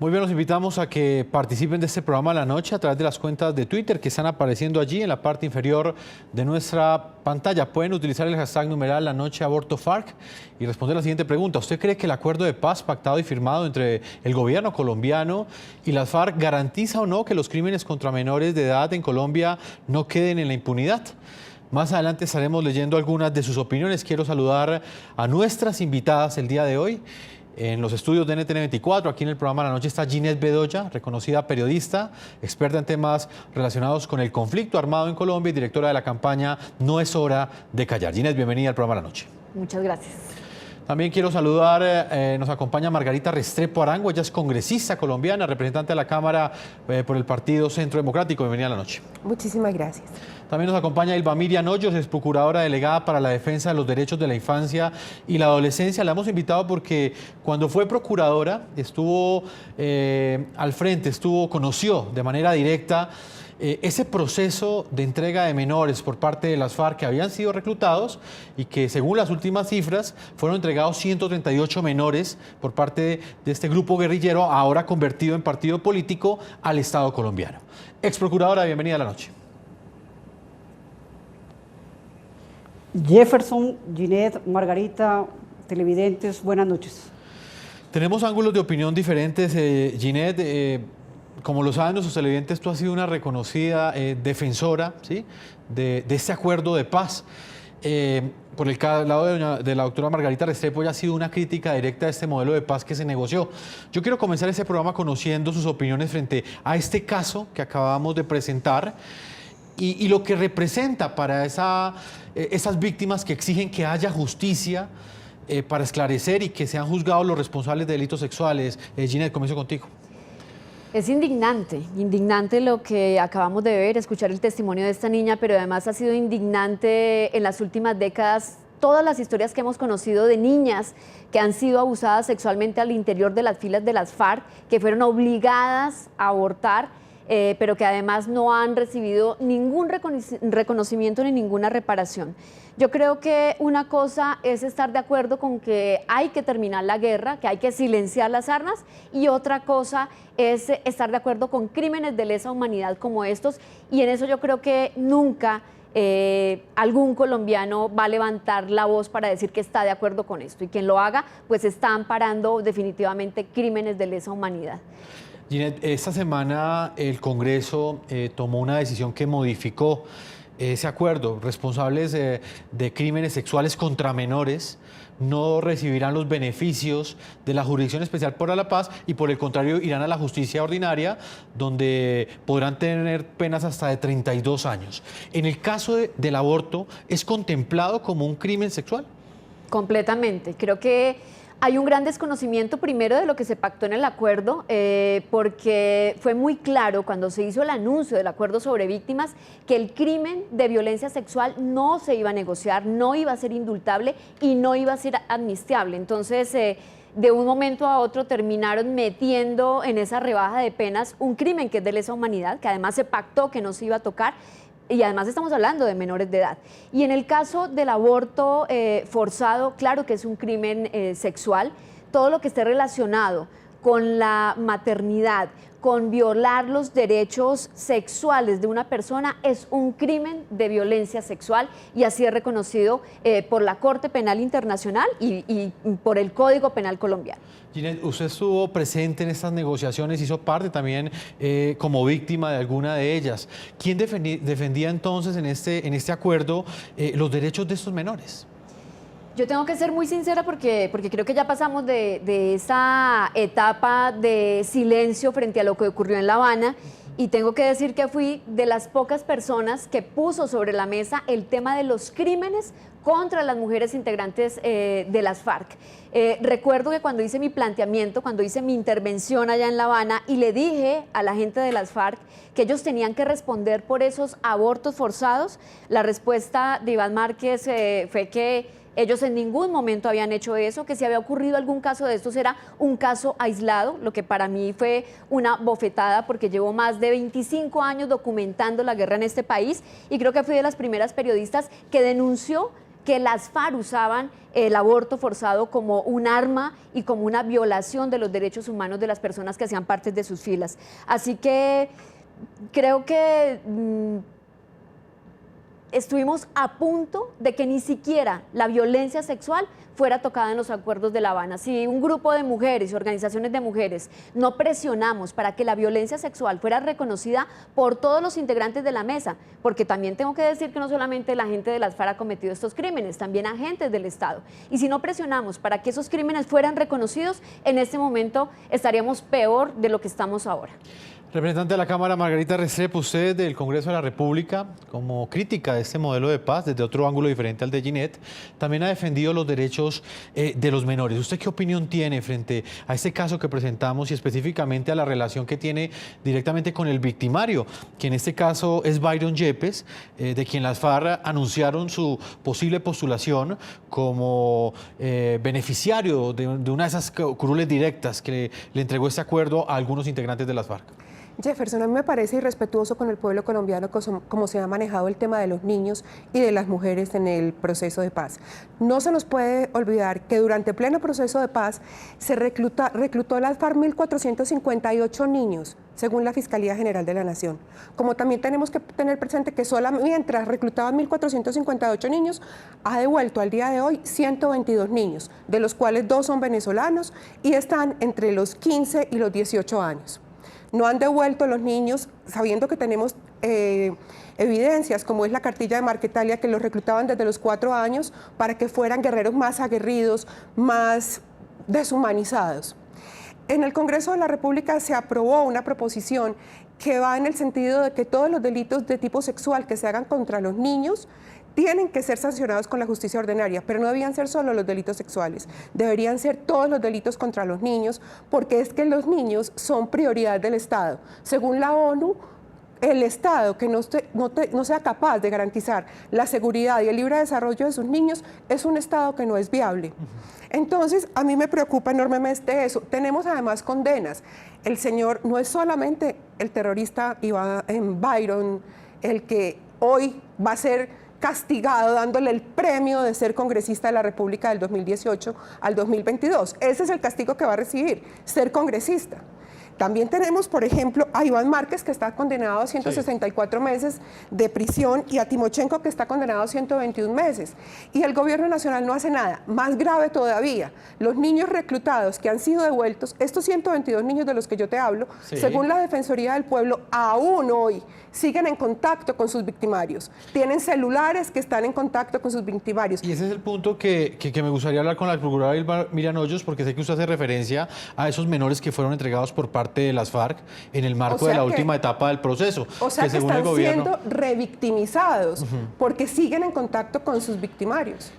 Muy bien, los invitamos a que participen de este programa a la noche a través de las cuentas de Twitter que están apareciendo allí en la parte inferior de nuestra pantalla. Pueden utilizar el hashtag numeral La Noche Aborto FARC y responder la siguiente pregunta. ¿Usted cree que el acuerdo de paz pactado y firmado entre el gobierno colombiano y las FARC garantiza o no que los crímenes contra menores de edad en Colombia no queden en la impunidad? Más adelante estaremos leyendo algunas de sus opiniones. Quiero saludar a nuestras invitadas el día de hoy. En los estudios de NTN 24, aquí en el programa La Noche, está Ginette Bedoya, reconocida periodista, experta en temas relacionados con el conflicto armado en Colombia y directora de la campaña No es hora de callar. Ginette, bienvenida al programa La Noche. Muchas gracias. También quiero saludar, nos acompaña Margarita Restrepo Arango, ella es congresista colombiana, representante de la Cámara por el Partido Centro Democrático. Bienvenida a La Noche. Muchísimas gracias. También nos acompaña Ilva Miriam Hoyos, es procuradora delegada para la defensa de los derechos de la infancia y la adolescencia. La hemos invitado porque cuando fue procuradora estuvo al frente, conoció de manera directa ese proceso de entrega de menores por parte de las FARC que habían sido reclutados y que, según las últimas cifras, fueron entregados 138 menores por parte de este grupo guerrillero, ahora convertido en partido político, al Estado colombiano. Ex procuradora, bienvenida a La Noche. Jefferson, Ginette, Margarita, televidentes, buenas noches. Tenemos ángulos de opinión diferentes, Ginette. Como lo saben nuestros televidentes, tú has sido una reconocida defensora, ¿sí?, de este acuerdo de paz. Por el lado de la doctora Margarita Restrepo, ella ha sido una crítica directa de este modelo de paz que se negoció. Yo quiero comenzar este programa conociendo sus opiniones frente a este caso que acabamos de presentar y lo que representa para esas víctimas que exigen que haya justicia para esclarecer y que sean juzgados los responsables de delitos sexuales. Ginette, comienzo contigo. Es indignante lo que acabamos de ver, escuchar el testimonio de esta niña, pero además ha sido indignante en las últimas décadas todas las historias que hemos conocido de niñas que han sido abusadas sexualmente al interior de las filas de las FARC, que fueron obligadas a abortar, pero que además no han recibido ningún reconocimiento ni ninguna reparación. Yo creo que una cosa es estar de acuerdo con que hay que terminar la guerra, que hay que silenciar las armas, y otra cosa es estar de acuerdo con crímenes de lesa humanidad como estos, y en eso yo creo que nunca algún colombiano va a levantar la voz para decir que está de acuerdo con esto, y quien lo haga pues está amparando definitivamente crímenes de lesa humanidad. Ginette, esta semana el Congreso tomó una decisión que modificó ese acuerdo. Responsables de crímenes sexuales contra menores no recibirán los beneficios de la Jurisdicción Especial para la Paz y, por el contrario, irán a la justicia ordinaria, donde podrán tener penas hasta de 32 años. En el caso del aborto, ¿es contemplado como un crimen sexual? Completamente. Creo que hay un gran desconocimiento primero de lo que se pactó en el acuerdo, porque fue muy claro cuando se hizo el anuncio del acuerdo sobre víctimas que el crimen de violencia sexual no se iba a negociar, no iba a ser indultable y no iba a ser amnistiable. Entonces, de un momento a otro terminaron metiendo en esa rebaja de penas un crimen que es de lesa humanidad, que además se pactó que no se iba a tocar. Y además estamos hablando de menores de edad. Y en el caso del aborto forzado, claro que es un crimen sexual. Todo lo que esté relacionado con la maternidad, con violar los derechos sexuales de una persona, es un crimen de violencia sexual, y así es reconocido por la Corte Penal Internacional y por el Código Penal colombiano. Ginette, usted estuvo presente en estas negociaciones, hizo parte también como víctima de alguna de ellas. ¿Quién defendía entonces en este acuerdo los derechos de estos menores? Yo tengo que ser muy sincera porque creo que ya pasamos de esa etapa de silencio frente a lo que ocurrió en La Habana, y tengo que decir que fui de las pocas personas que puso sobre la mesa el tema de los crímenes contra las mujeres integrantes de las FARC. Recuerdo que cuando hice mi planteamiento, cuando hice mi intervención allá en La Habana y le dije a la gente de las FARC que ellos tenían que responder por esos abortos forzados, la respuesta de Iván Márquez fue que ellos en ningún momento habían hecho eso, que si había ocurrido algún caso de estos era un caso aislado, lo que para mí fue una bofetada porque llevo más de 25 años documentando la guerra en este país y creo que fui de las primeras periodistas que denunció que las FARC usaban el aborto forzado como un arma y como una violación de los derechos humanos de las personas que hacían parte de sus filas. Así que creo que estuvimos a punto de que ni siquiera la violencia sexual fuera tocada en los acuerdos de La Habana. Si un grupo de mujeres y organizaciones de mujeres no presionamos para que la violencia sexual fuera reconocida por todos los integrantes de la mesa, porque también tengo que decir que no solamente la gente de las FARC ha cometido estos crímenes, también agentes del Estado. Y si no presionamos para que esos crímenes fueran reconocidos, en este momento estaríamos peor de lo que estamos ahora. Representante de la Cámara, Margarita Restrepo, usted del Congreso de la República, como crítica de este modelo de paz, desde otro ángulo diferente al de Ginette, también ha defendido los derechos de los menores. ¿Usted qué opinión tiene frente a este caso que presentamos y específicamente a la relación que tiene directamente con el victimario, que en este caso es Byron Yepes, de quien las FARC anunciaron su posible postulación como beneficiario de una de esas curules directas que le entregó este acuerdo a algunos integrantes de las FARC? Jefferson, a mí me parece irrespetuoso con el pueblo colombiano como se ha manejado el tema de los niños y de las mujeres en el proceso de paz. No se nos puede olvidar que durante pleno proceso de paz se reclutó las FARC 1.458 niños, según la Fiscalía General de la Nación. Como también tenemos que tener presente que mientras reclutaban 1.458 niños, ha devuelto al día de hoy 122 niños, de los cuales 2 son venezolanos y están entre los 15 y los 18 años. No han devuelto los niños, sabiendo que tenemos evidencias, como es la cartilla de Marquetalia, que los reclutaban desde los 4 años para que fueran guerreros más aguerridos, más deshumanizados. En el Congreso de la República se aprobó una proposición que va en el sentido de que todos los delitos de tipo sexual que se hagan contra los niños tienen que ser sancionados con la justicia ordinaria, pero no debían ser solo los delitos sexuales, deberían ser todos los delitos contra los niños, porque es que los niños son prioridad del Estado. Según la ONU, el Estado que no sea capaz de garantizar la seguridad y el libre desarrollo de sus niños es un Estado que no es viable. Entonces, a mí me preocupa enormemente eso. Tenemos además condenas. El señor no es solamente el terrorista Byron el que hoy va a ser castigado dándole el premio de ser congresista de la República del 2018 al 2022. Ese es el castigo que va a recibir, ser congresista. También tenemos, por ejemplo, a Iván Márquez, que está condenado a 164 meses de prisión, y a Timochenko, que está condenado a 121 meses. Y el gobierno nacional no hace nada. Más grave todavía, los niños reclutados que han sido devueltos, estos 122 niños de los que yo te hablo, según la Defensoría del Pueblo, aún hoy siguen en contacto con sus victimarios. Tienen celulares que están en contacto con sus victimarios. Y ese es el punto que me gustaría hablar con la procuradora Miriam Hoyos, porque sé que usted hace referencia a esos menores que fueron entregados por parte de las FARC en el marco de la última etapa del proceso. O sea que están siendo revictimizados porque siguen en contacto con sus victimarios.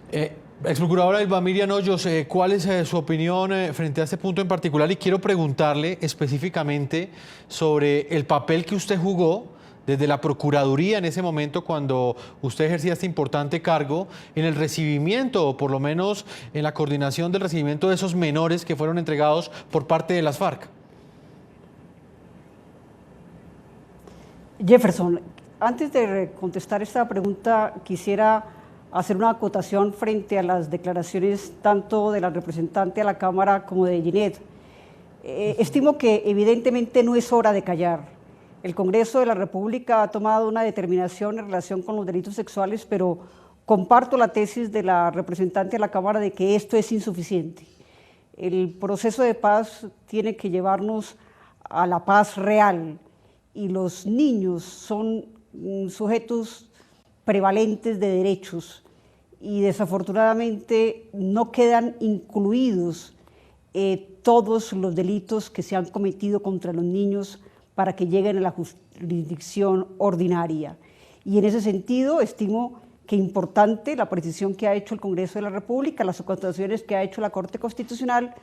Exprocuradora Miriam Hoyos, ¿cuál es su opinión frente a este punto en particular? Y quiero preguntarle específicamente sobre el papel que usted jugó desde la Procuraduría en ese momento, cuando usted ejercía este importante cargo, en el recibimiento, o por lo menos en la coordinación del recibimiento de esos menores que fueron entregados por parte de las FARC. Jefferson, antes de contestar esta pregunta, quisiera hacer una acotación frente a las declaraciones tanto de la representante a la Cámara como de Ginette. Estimo que evidentemente no es hora de callar. El Congreso de la República ha tomado una determinación en relación con los delitos sexuales, pero comparto la tesis de la representante a la Cámara de que esto es insuficiente. El proceso de paz tiene que llevarnos a la paz real, y los niños son sujetos prevalentes de derechos y desafortunadamente no quedan incluidos todos los delitos que se han cometido contra los niños para que lleguen a la jurisdicción ordinaria. Y en ese sentido estimo que importante la precisión que ha hecho el Congreso de la República, las acotaciones que ha hecho la Corte Constitucional,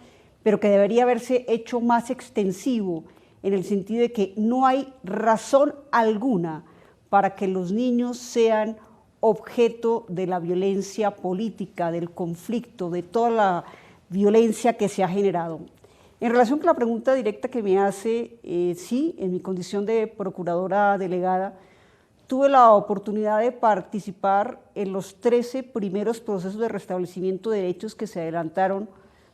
pero que debería haberse hecho más extensivo, en el sentido de que no hay razón alguna para que los niños sean objeto de la violencia política, del conflicto, de toda la violencia que se ha generado. En relación con la pregunta directa que me hace, sí, en mi condición de procuradora delegada, tuve la oportunidad de participar en los 13 primeros procesos de restablecimiento de derechos que se adelantaron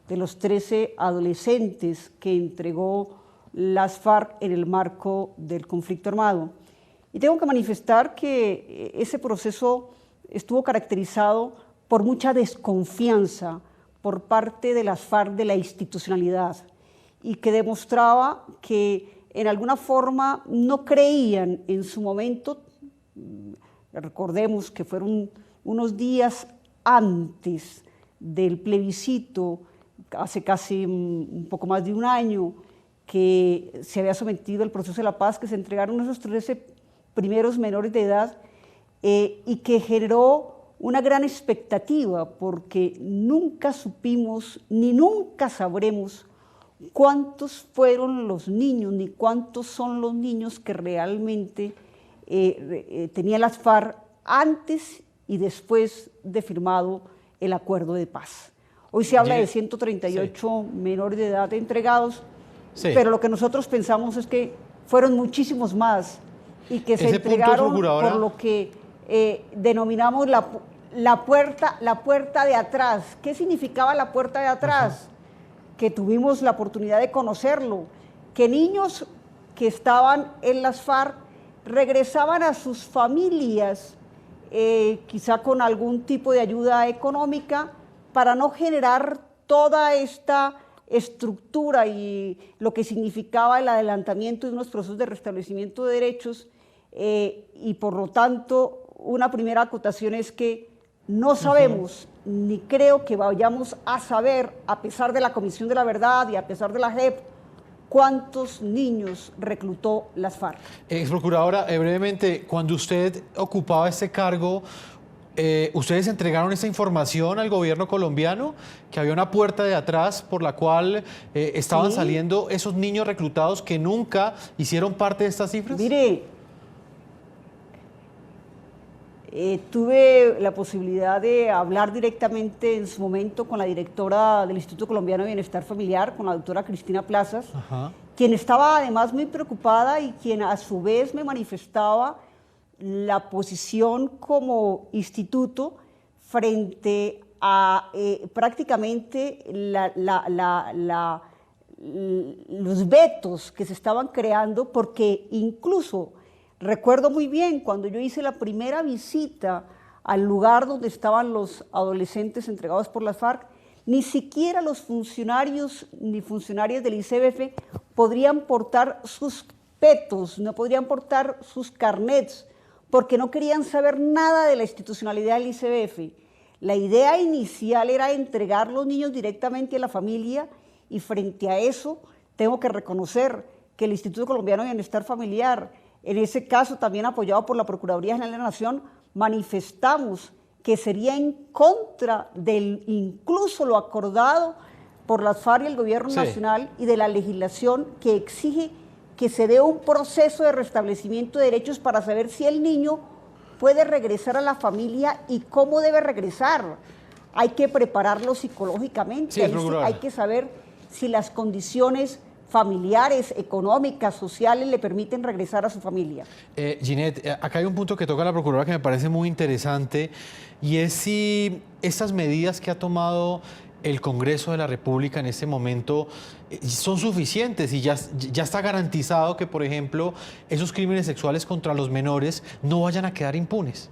de los 13 adolescentes que entregó las FARC en el marco del conflicto armado. Y tengo que manifestar que ese proceso estuvo caracterizado por mucha desconfianza por parte de las FARC de la institucionalidad y que demostraba que en alguna forma no creían en su momento. Recordemos que fueron unos días antes del plebiscito, hace casi un poco más de un año, que se había sometido el proceso de la paz, que se entregaron esos 13 primeros menores de edad y que generó una gran expectativa, porque nunca supimos ni nunca sabremos cuántos fueron los niños ni cuántos son los niños que realmente tenía las FARC antes y después de firmado el acuerdo de paz. Hoy se habla de 138 menores de edad entregados, pero lo que nosotros pensamos es que fueron muchísimos más y que se entregaron por lo que denominamos la puerta de atrás. ¿Qué significaba la puerta de atrás? Que tuvimos la oportunidad de conocerlo, que niños que estaban en las FARC regresaban a sus familias, quizá con algún tipo de ayuda económica, para no generar toda esta estructura y lo que significaba el adelantamiento de unos procesos de restablecimiento de derechos, y por lo tanto una primera acotación es que no sabemos, ni creo que vayamos a saber, a pesar de la Comisión de la Verdad y a pesar de la JEP, cuántos niños reclutó las FARC. Exprocuradora, brevemente, cuando usted ocupaba este cargo, ¿ustedes entregaron esa información al gobierno colombiano? Que había una puerta de atrás por la cual estaban saliendo esos niños reclutados que nunca hicieron parte de estas cifras. Mire, tuve la posibilidad de hablar directamente en su momento con la directora del Instituto Colombiano de Bienestar Familiar, con la doctora Cristina Plazas, quien estaba además muy preocupada y quien a su vez me manifestaba la posición como instituto frente a prácticamente los vetos que se estaban creando, porque incluso recuerdo muy bien cuando yo hice la primera visita al lugar donde estaban los adolescentes entregados por las FARC, ni siquiera los funcionarios ni funcionarias del ICBF podrían portar sus petos, no podrían portar sus carnets, porque no querían saber nada de la institucionalidad del ICBF. La idea inicial era entregar los niños directamente a la familia, y frente a eso tengo que reconocer que el Instituto Colombiano de Bienestar Familiar, en ese caso también apoyado por la Procuraduría General de la Nación, manifestamos que sería en contra del incluso lo acordado por las FARC y el Gobierno Nacional y de la legislación que exige que se dé un proceso de restablecimiento de derechos para saber si el niño puede regresar a la familia y cómo debe regresar. Hay que prepararlo psicológicamente, hay que saber si las condiciones familiares, económicas, sociales le permiten regresar a su familia. Ginette, acá hay un punto que toca la Procuradora que me parece muy interesante, y es si estas medidas que ha tomado el Congreso de la República en este momento son suficientes y ya está garantizado que, por ejemplo, esos crímenes sexuales contra los menores no vayan a quedar impunes.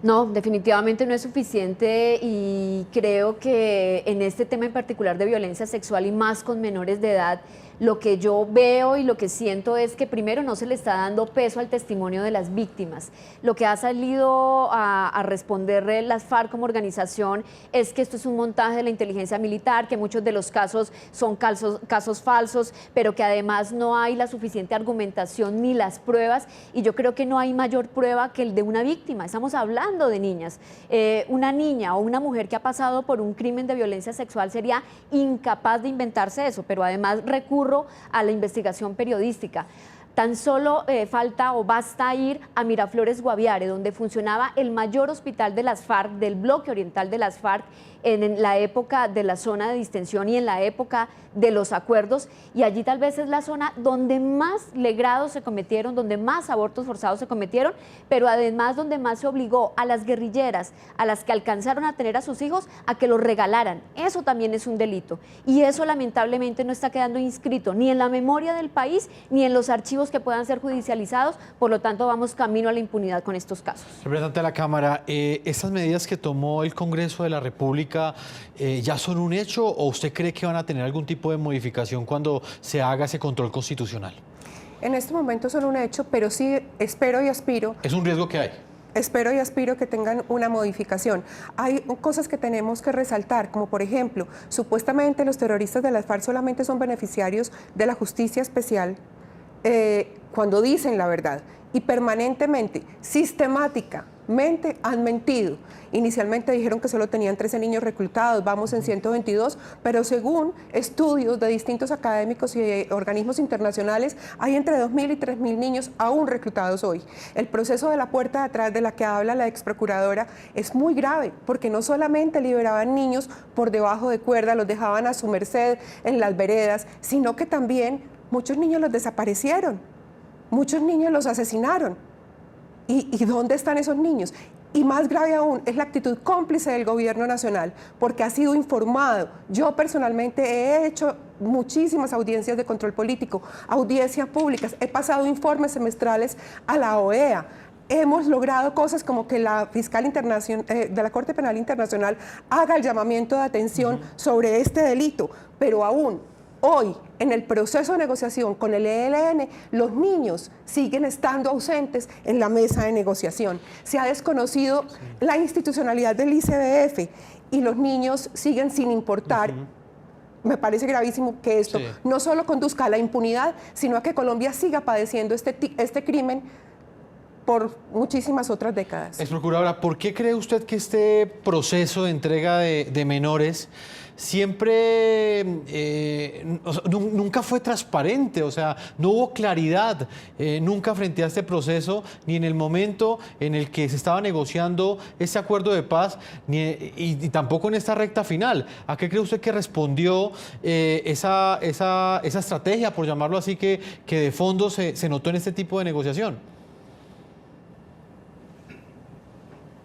No, definitivamente no es suficiente, y creo que en este tema en particular de violencia sexual y más con menores de edad, lo que yo veo y lo que siento es que primero no se le está dando peso al testimonio de las víctimas. Lo que ha salido a responder las FARC como organización es que esto es un montaje de la inteligencia militar, que muchos de los casos son casos falsos, pero que además no hay la suficiente argumentación ni las pruebas, y yo creo que no hay mayor prueba que el de una víctima. Estamos hablando de niñas. Una niña o una mujer que ha pasado por un crimen de violencia sexual sería incapaz de inventarse eso, pero además recurre a la investigación periodística. Tan solo falta o basta ir a Miraflores Guaviare, donde funcionaba el mayor hospital de las FARC, del bloque oriental de las FARC, en la época de la zona de distensión y en la época de los acuerdos, y allí tal vez es la zona donde más legrados se cometieron, donde más abortos forzados se cometieron, pero además donde más se obligó a las guerrilleras, a las que alcanzaron a tener a sus hijos, a que los regalaran. Eso también es un delito, y eso lamentablemente no está quedando inscrito ni en la memoria del país, ni en los archivos que puedan ser judicializados. Por lo tanto, vamos camino a la impunidad con estos casos. Representante de la Cámara, ¿estas medidas que tomó el Congreso de la República ya son un hecho, o usted cree que van a tener algún tipo de modificación cuando se haga ese control constitucional? En este momento son un hecho, pero sí espero y aspiro. ¿Es un riesgo que hay? Espero y aspiro que tengan una modificación. Hay cosas que tenemos que resaltar, como por ejemplo, supuestamente los terroristas de las FARC solamente son beneficiarios de la justicia especial cuando dicen la verdad, y permanentemente, sistemáticamente han mentido. Inicialmente dijeron que solo tenían 13 niños reclutados, vamos en 122, pero según estudios de distintos académicos y organismos internacionales, hay entre 2.000 y 3.000 niños aún reclutados hoy. El proceso de la puerta de atrás de la que habla la ex procuradora es muy grave, porque no solamente liberaban niños por debajo de cuerda, los dejaban a su merced en las veredas, sino que también muchos niños los desaparecieron, muchos niños los asesinaron. ¿Y dónde están esos niños? Y más grave aún es la actitud cómplice del gobierno nacional, porque ha sido informado. Yo personalmente he hecho muchísimas audiencias de control político, audiencias públicas, he pasado informes semestrales a la OEA. Hemos logrado cosas como que la fiscal de la Corte Penal Internacional haga el llamamiento de atención sobre este delito, pero aún hoy, en el proceso de negociación con el ELN, los niños siguen estando ausentes en la mesa de negociación. Se ha desconocido la institucionalidad del ICBF y los niños siguen sin importar. Me parece gravísimo que esto no solo conduzca a la impunidad, sino a que Colombia siga padeciendo este crimen por muchísimas otras décadas. Ex procuradora, ¿por qué cree usted que este proceso de entrega de menores siempre nunca fue transparente? O sea, no hubo claridad nunca frente a este proceso, ni en el momento en el que se estaba negociando este acuerdo de paz, y tampoco en esta recta final. ¿A qué cree usted que respondió esa estrategia, por llamarlo así, que de fondo se notó en este tipo de negociación?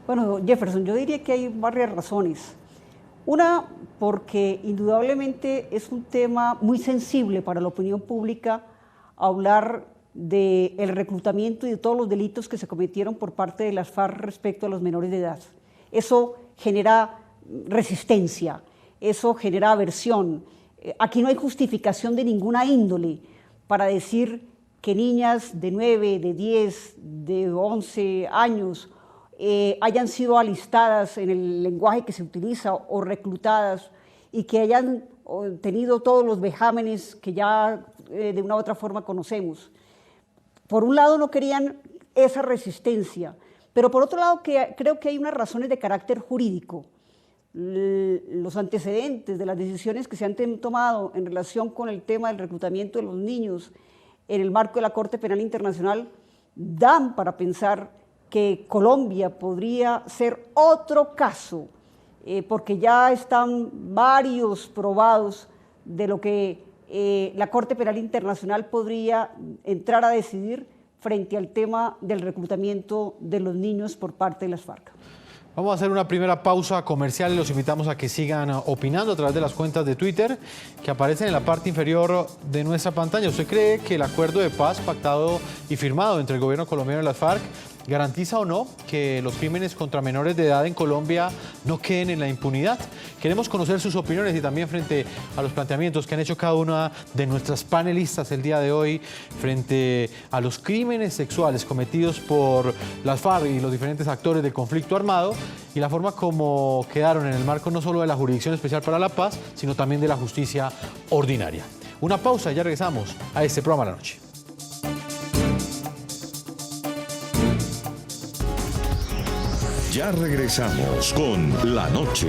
Bueno, Jefferson, yo diría que hay varias razones. Una, porque indudablemente es un tema muy sensible para la opinión pública hablar del reclutamiento y de todos los delitos que se cometieron por parte de las FARC respecto a los menores de edad. Eso genera resistencia, eso genera aversión. Aquí no hay justificación de ninguna índole para decir que niñas de 9, de 10, de 11 años hayan sido alistadas en el lenguaje que se utiliza o reclutadas y que hayan tenido todos los vejámenes que ya de una u otra forma conocemos. Por un lado no querían esa resistencia, pero por otro lado creo que hay unas razones de carácter jurídico. Los antecedentes de las decisiones que se han tomado en relación con el tema del reclutamiento de los niños en el marco de la Corte Penal Internacional dan para pensar que Colombia podría ser otro caso, porque ya están varios probados de lo que la Corte Penal Internacional podría entrar a decidir frente al tema del reclutamiento de los niños por parte de las FARC. Vamos a hacer una primera pausa comercial y los invitamos a que sigan opinando a través de las cuentas de Twitter que aparecen en la parte inferior de nuestra pantalla. ¿Usted cree que el acuerdo de paz pactado y firmado entre el gobierno colombiano y las FARC garantiza o no que los crímenes contra menores de edad en Colombia no queden en la impunidad? Queremos conocer sus opiniones y también frente a los planteamientos que han hecho cada una de nuestras panelistas el día de hoy frente a los crímenes sexuales cometidos por las FARC y los diferentes actores del conflicto armado y la forma como quedaron en el marco no solo de la Jurisdicción Especial para la Paz, sino también de la justicia ordinaria. Una pausa y ya regresamos a este programa de la noche. Ya regresamos con La Noche.